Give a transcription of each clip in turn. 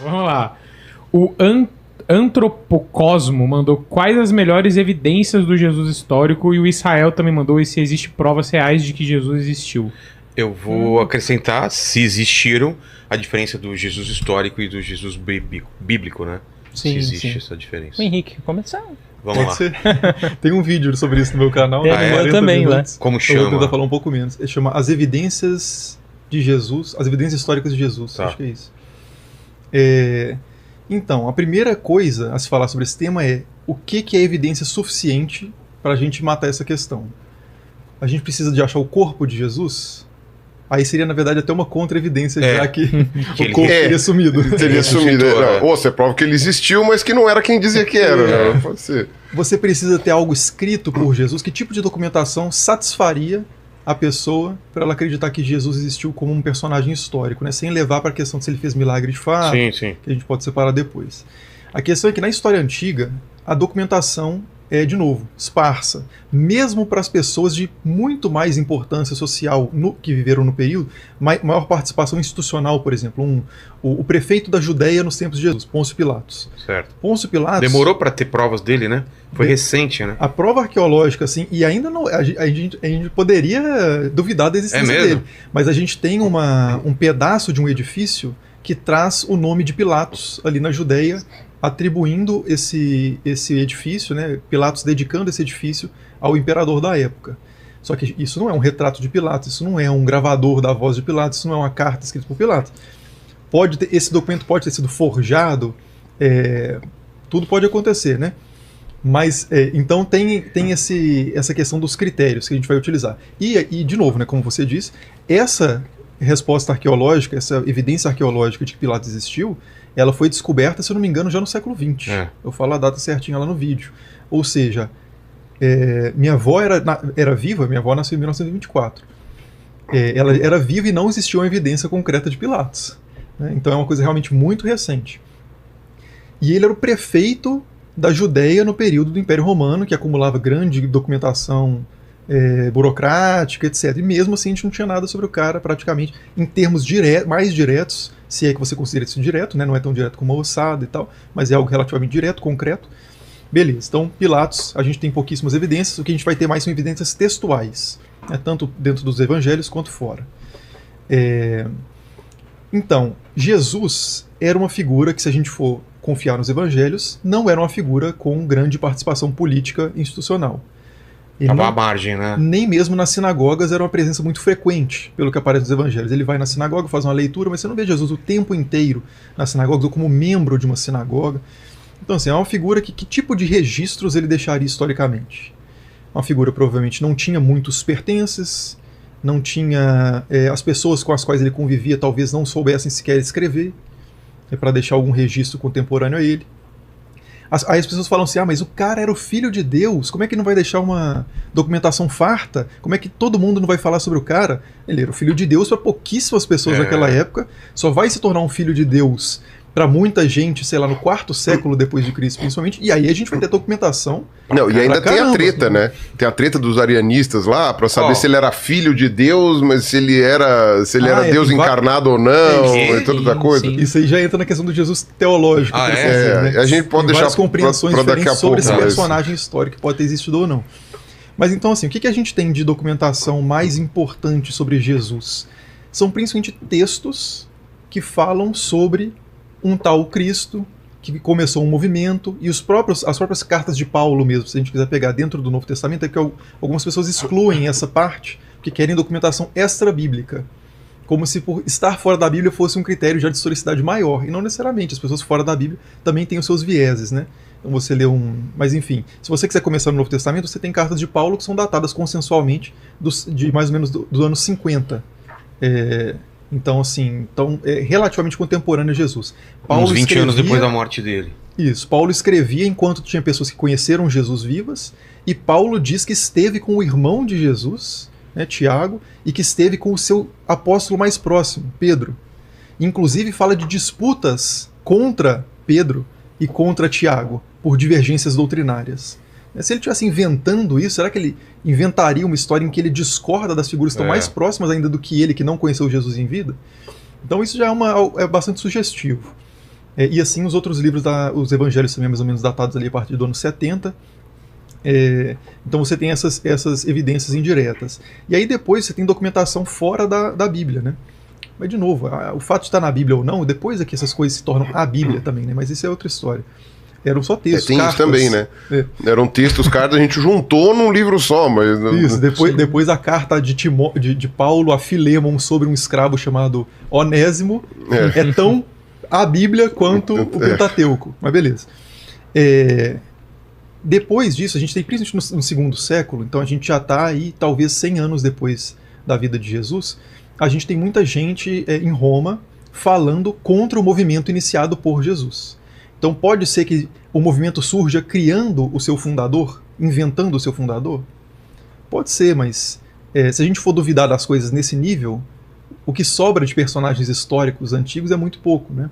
Vamos lá. O Antropocosmo mandou quais as melhores evidências do Jesus histórico, e o Israel também mandou se existe provas reais de que Jesus existiu. Eu vou acrescentar, se existiram, a diferença do Jesus histórico e do Jesus bíblico, né? Sim, se existe sim. essa diferença. O Henrique, começar. Vamos lá. Tem um vídeo sobre isso no meu canal. Eu também, né? Como Eu chama? vou tentar falar um pouco menos. Ele chama As Evidências de Jesus, As Evidências Históricas de Jesus. Tá. Acho que é isso. Então, a primeira coisa a se falar sobre esse tema é o que é evidência suficiente para a gente matar essa questão. A gente precisa de achar o corpo de Jesus? Aí seria, na verdade, até uma contra-evidência, já que o corpo teria sumido. Teria sumido. Ou você prova que ele existiu, mas que não era quem dizia que era. Né? Pode ser. Você precisa ter algo escrito por Jesus. Que tipo de documentação satisfaria a pessoa para ela acreditar que Jesus existiu como um personagem histórico, né? Sem levar para a questão de se ele fez milagre de fato, Sim. que a gente pode separar depois. A questão é que na história antiga, a documentação é, de novo, esparsa. Mesmo para as pessoas de muito mais importância social que viveram no período, maior participação institucional, por exemplo. O prefeito da Judéia nos tempos de Jesus, Pôncio Pilatos. Certo. Pôncio Pilatos... Demorou para ter provas dele, né? Foi recente, né? A prova arqueológica, assim, e ainda não... A gente poderia duvidar da existência dele. Mas a gente tem um pedaço de um edifício que traz o nome de Pilatos ali na Judéia, atribuindo esse edifício, né, Pilatos dedicando esse edifício ao imperador da época. Só que isso não é um retrato de Pilatos, isso não é um gravador da voz de Pilatos, isso não é uma carta escrita por Pilatos. Esse documento pode ter sido forjado, tudo pode acontecer, né? Mas, então tem essa questão dos critérios que a gente vai utilizar. E de novo, né, como você disse, essa resposta arqueológica, essa evidência arqueológica de que Pilatos existiu, ela foi descoberta, se eu não me engano, já no século XX. Eu falo a data certinha lá no vídeo. Ou seja, minha avó era viva, minha avó nasceu em 1924. Ela era viva e não existia uma evidência concreta de Pilatos. Né? Então é uma coisa realmente muito recente. E ele era o prefeito da Judéia no período do Império Romano, que acumulava grande documentação burocrática, etc. E mesmo assim a gente não tinha nada sobre o cara, praticamente, em termos mais diretos, se é que você considera isso direto, né? Não é tão direto como uma ossada e tal, mas é algo relativamente direto, concreto. Beleza, então Pilatos, a gente tem pouquíssimas evidências, o que a gente vai ter mais são evidências textuais, né? Tanto dentro dos evangelhos quanto fora. Então, Jesus era uma figura que, se a gente for confiar nos evangelhos, não era uma figura com grande participação política institucional. Estava à margem, né? Nem mesmo nas sinagogas era uma presença muito frequente, pelo que aparece nos evangelhos. Ele vai na sinagoga, faz uma leitura, mas você não vê Jesus o tempo inteiro nas sinagogas ou como membro de uma sinagoga. Então, assim, é uma figura que tipo de registros ele deixaria historicamente? Uma figura provavelmente não tinha muitos pertences, não tinha... as pessoas com as quais ele convivia talvez não soubessem sequer escrever, para deixar algum registro contemporâneo a ele. Aí as pessoas falam assim, mas o cara era o filho de Deus, como é que não vai deixar uma documentação farta? Como é que todo mundo não vai falar sobre o cara? Ele era o filho de Deus para pouquíssimas pessoas daquela época, só vai se tornar um filho de Deus para muita gente, sei lá, no 4º século depois de Cristo, principalmente, e aí a gente vai ter documentação. Não, e ainda tem a treta, né? Tem a treta dos arianistas lá, para saber se ele era filho de Deus, mas se ele era Deus encarnado ou não, e toda essa coisa. Sim. Isso aí já entra na questão do Jesus teológico. Né? A gente pode deixar compreensões pra daqui a sobre pouco, esse personagem histórico que pode ter existido ou não. Mas então, assim, o que a gente tem de documentação mais importante sobre Jesus? São principalmente textos que falam sobre um tal Cristo que começou um movimento, e as próprias cartas de Paulo mesmo, se a gente quiser pegar dentro do Novo Testamento, é que algumas pessoas excluem essa parte, porque querem documentação extra-bíblica, como se por estar fora da Bíblia fosse um critério já de historicidade maior, e não necessariamente, as pessoas fora da Bíblia também têm os seus vieses, né? Então você lê mas enfim, se você quiser começar no Novo Testamento, você tem cartas de Paulo que são datadas consensualmente de mais ou menos dos anos 50. Então, assim, é relativamente contemporâneo a Jesus. Uns 20 anos depois da morte dele. Isso, Paulo escrevia enquanto tinha pessoas que conheceram Jesus vivas, e Paulo diz que esteve com o irmão de Jesus, né, Tiago, e que esteve com o seu apóstolo mais próximo, Pedro. Inclusive fala de disputas contra Pedro e contra Tiago, por divergências doutrinárias. Se ele estivesse inventando isso, será que ele inventaria uma história em que ele discorda das figuras que estão mais próximas ainda do que ele, que não conheceu Jesus em vida? Então isso já é bastante sugestivo. E assim os outros livros, os evangelhos também mais ou menos datados ali a partir do ano 70. Então você tem essas evidências indiretas. E aí depois você tem documentação fora da Bíblia, né? Mas de novo, o fato de estar na Bíblia ou não, depois é que essas coisas se tornam a Bíblia também, né? Mas isso é outra história. Eram só textos, tem cartas. Isso também, né? Eram textos, cartas, a gente juntou num livro só, mas... Isso, depois a carta de Paulo a Filémon sobre um escravo chamado Onésimo é tão a Bíblia quanto o Pentateuco, mas beleza. Depois disso, a gente tem, principalmente no segundo século, então a gente já está aí talvez 100 anos depois da vida de Jesus, a gente tem muita gente em Roma falando contra o movimento iniciado por Jesus. Então pode ser que o movimento surja criando o seu fundador, inventando o seu fundador? Pode ser, mas se a gente for duvidar das coisas nesse nível, o que sobra de personagens históricos antigos é muito pouco, né?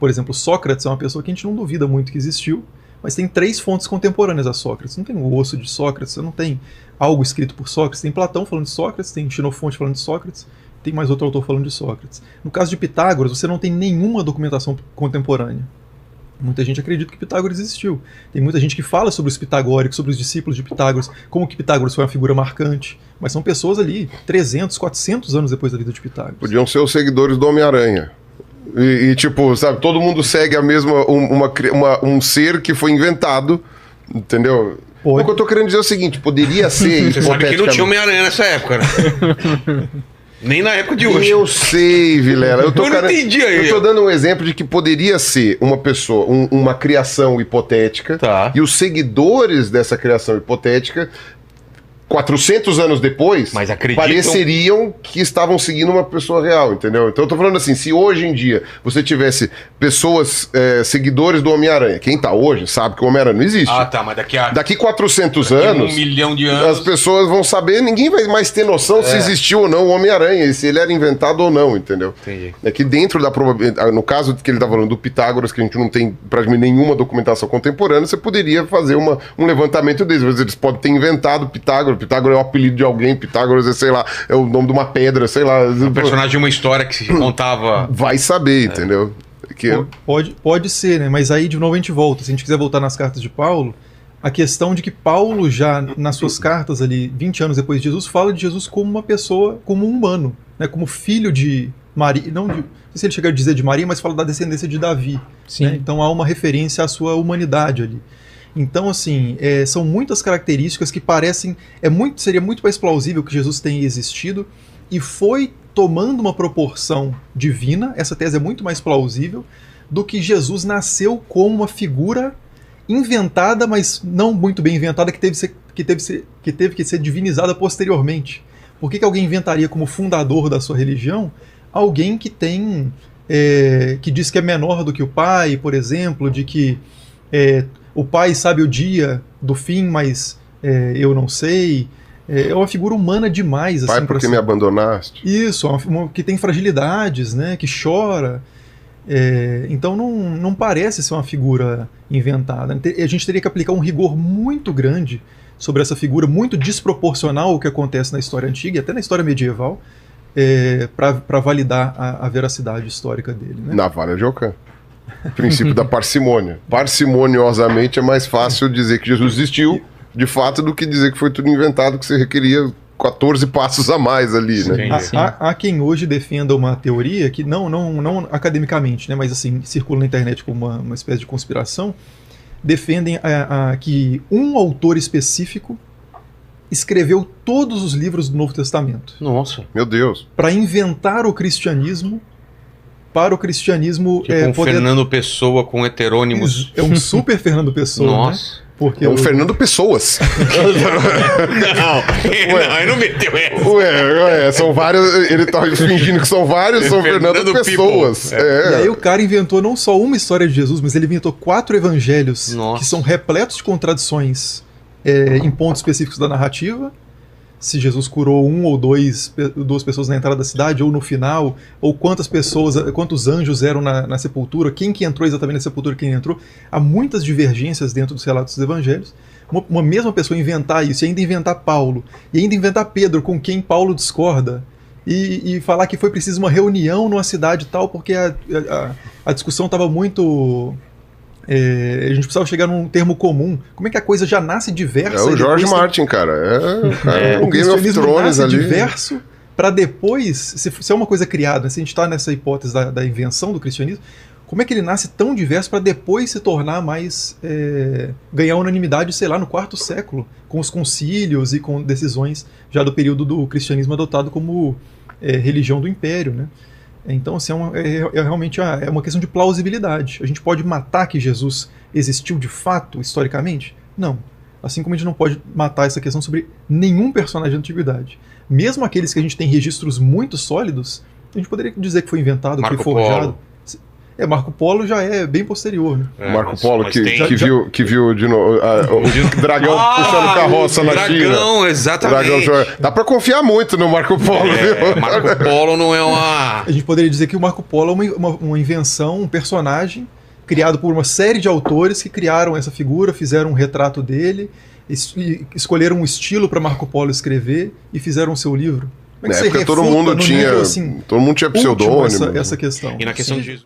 Por exemplo, Sócrates é uma pessoa que a gente não duvida muito que existiu, mas tem 3 fontes contemporâneas a Sócrates. Não tem o osso de Sócrates, não tem algo escrito por Sócrates. Tem Platão falando de Sócrates, tem Xenofonte falando de Sócrates, tem mais outro autor falando de Sócrates. No caso de Pitágoras, você não tem nenhuma documentação contemporânea. Muita gente acredita que Pitágoras existiu. Tem muita gente que fala sobre os pitagóricos, sobre os discípulos de Pitágoras, como que Pitágoras foi uma figura marcante. Mas são pessoas ali 300, 400 anos depois da vida de Pitágoras. Podiam ser os seguidores do Homem-Aranha. E tipo, sabe, todo mundo segue a mesma, um ser que foi inventado, entendeu? O que eu tô querendo dizer é o seguinte, poderia ser... Você sabe que não tinha Homem-Aranha nessa época, né? Nem na época de hoje. Eu sei, Vilela. Eu não entendi aí. Eu tô dando um exemplo de que poderia ser uma pessoa, uma criação hipotética, e os seguidores dessa criação hipotética, 400 anos depois, pareceriam que estavam seguindo uma pessoa real, entendeu? Então eu tô falando assim, se hoje em dia você tivesse pessoas, seguidores do Homem-Aranha, quem tá hoje sabe que o Homem-Aranha não existe. Ah, tá, mas daqui 400 anos, 1 milhão de anos, as pessoas vão saber, ninguém vai mais ter noção se existiu ou não o Homem-Aranha, e se ele era inventado ou não, entendeu? Entendi. É que dentro da probabilidade, no caso que ele tá falando do Pitágoras, que a gente não tem praticamente nenhuma documentação contemporânea, você poderia fazer um levantamento deles. Eles podem ter inventado Pitágoras é o apelido de alguém, Pitágoras é, sei lá, é o nome de uma pedra, sei lá. Um personagem de uma história que se contava... Vai saber, entendeu? Pode ser, né? Mas aí de novo a gente volta. Se a gente quiser voltar nas cartas de Paulo, a questão de que Paulo já, nas suas cartas ali, 20 anos depois de Jesus, fala de Jesus como uma pessoa, como um humano, né? Como filho de Maria, não sei se ele chega a dizer de Maria, mas fala da descendência de Davi. Sim. Né? Então há uma referência à sua humanidade ali. Então, assim, são muitas características que parecem... seria muito mais plausível que Jesus tenha existido e foi tomando uma proporção divina, essa tese é muito mais plausível, do que Jesus nasceu como uma figura inventada, mas não muito bem inventada, que teve que ser divinizada posteriormente. Por que alguém inventaria como fundador da sua religião alguém que tem... que diz que é menor do que o pai, por exemplo, de que... o pai sabe o dia do fim, mas eu não sei. É uma figura humana demais. Pai, assim, porque me abandonaste? Isso, que tem fragilidades, né, que chora. Então não parece ser uma figura inventada. A gente teria que aplicar um rigor muito grande sobre essa figura, muito desproporcional ao que acontece na história antiga e até na história medieval, para validar a veracidade histórica dele. Né? Navalha de Ockham. Princípio da parcimônia. Parcimoniosamente é mais fácil dizer que Jesus existiu, de fato, do que dizer que foi tudo inventado, que você requeria 14 passos a mais ali, né? Há quem hoje defenda uma teoria que, não academicamente, né, mas assim, circula na internet como uma espécie de conspiração, defendem que um autor específico escreveu todos os livros do Novo Testamento. Nossa. Meu Deus. Para inventar o cristianismo, para o cristianismo... Tipo Fernando Pessoa com heterônimos. É um super Fernando Pessoa. Nossa. Né? Porque Fernando Pessoas. Não, aí não meteu essa. São vários. Ele tá fingindo que são vários, são Fernando Pessoas. E aí o cara inventou não só uma história de Jesus, mas ele inventou 4 evangelhos que são repletos de contradições em pontos específicos da narrativa. Se Jesus curou duas pessoas na entrada da cidade, ou no final, ou quantos anjos eram na sepultura, quem que entrou exatamente na sepultura, quem entrou. Há muitas divergências dentro dos relatos dos evangelhos. Uma mesma pessoa inventar isso, e ainda inventar Paulo, e ainda inventar Pedro, com quem Paulo discorda, e falar que foi preciso uma reunião numa cidade tal, porque a discussão estava muito... a gente precisava chegar num termo comum. Como é que a coisa já nasce diversa? É o George Martin, cara. Um Game of Thrones ali. Diverso para depois, se é uma coisa criada, se a gente está nessa hipótese da invenção do cristianismo, como é que ele nasce tão diverso para depois se tornar mais... ganhar unanimidade, sei lá, no quarto século, com os concílios e com decisões já do período do cristianismo adotado como religião do império, né? Então, assim, realmente é uma questão de plausibilidade. A gente pode matar que Jesus existiu de fato, historicamente? Não. Assim como a gente não pode matar essa questão sobre nenhum personagem da antiguidade. Mesmo aqueles que a gente tem registros muito sólidos, a gente poderia dizer que foi inventado, que foi forjado. Marco Polo já é bem posterior, né? Marco Polo que viu de novo o dragão puxando carroça na China. Dragão, exatamente. Dá pra confiar muito no Marco Polo, viu? Marco Polo não é uma... A gente poderia dizer que o Marco Polo é uma invenção, um personagem criado por uma série de autores que criaram essa figura, fizeram um retrato dele, escolheram um estilo para Marco Polo escrever e fizeram o seu livro. Porque todo mundo tinha pseudônimo. Essa questão. E na questão de